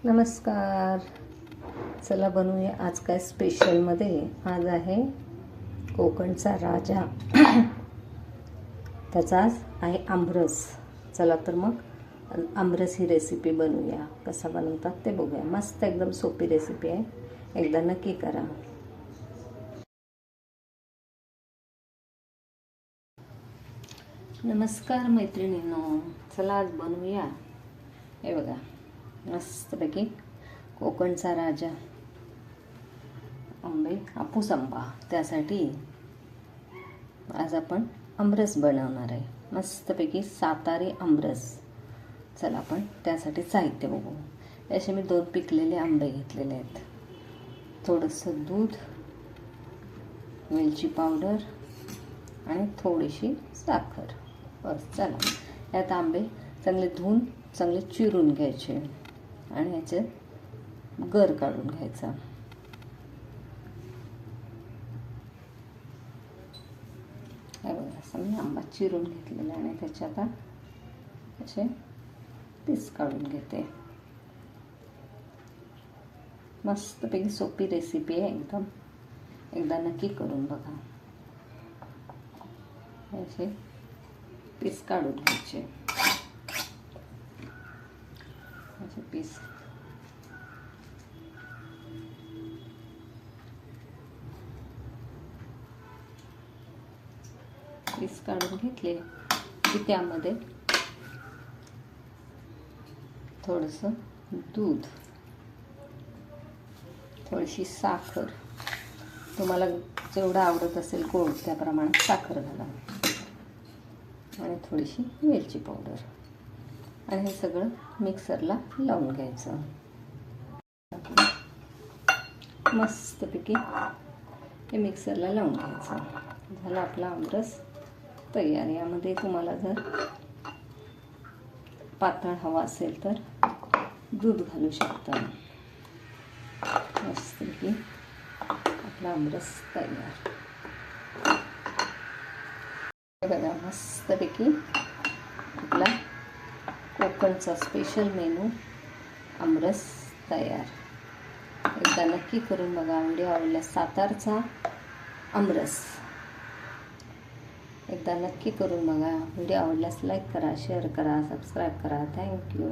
नमस्कार. चला बनवूया आज काय स्पेशलमध्ये. आज आहे कोकणचा राजा. त्याचा आज आहे आमरस. चला तर मग आमरस ही रेसिपी बनवूया. कसा बनवतात ते बघूया. मस्त एकदम सोपी रेसिपी आहे, एकदा नक्की करा. नमस्कार मैत्रिणींनो, चला आज बनवूया. हे बघा, मस्तपैकी कोकणचा राजा आंबे, हापूस आंबा. त्यासाठी आज आपण आमरस बनवणार आहे. मस्तपैकी सातारी आमरस. चला आपण त्यासाठी साहित्य बघू. असे मी 2 पिकलेले आंबे घेतलेले आहेत. थोडंसं दूध, वेलची पावडर आणि थोडीशी साखर. बस. चला यात आंबे चांगले धुवून चांगले चिरून घ्यायचे आणि याचे गर काढून घ्यायचा. हे बघा, असं मी आंबा चिरून घेतलेला आणि त्याच्या आता असे पीस काढून घेते. मस्तपैकी सोपी रेसिपी आहे एकदम, एकदा नक्की करून बघा. असे पीस काढून घ्यायचे. असे पीस काढून घेतले की त्यामध्ये थोडंसं दूध, थोडीशी साखर, तुम्हाला जेवढं आवडत असेल गोड त्या प्रमाणात साखर घाला आणि थोडीशी वेलची पावडर आणि हे सगळं मिक्सरला लावून घ्यायचं. मस्तपैकी हे मिक्सरला लावून घ्यायचं. झाला आपला आमरस तयार. यामध्ये तुम्हाला जर पातळ हवा असेल तर दूध घालू शकता. मस्तपैकी आपला आमरस तयार. बघा, मस्तपैकी आपला कोकणचा स्पेशल मेनू आमरस तयार. एकदा नक्की करून बघा. व्हिडिओ आवडल्यास सातारचा आमरस एकदा नक्की करून बघा. व्हिडिओ आवडल्यास लाईक करा, शेअर करा, सबस्क्राईब करा. थँक्यू.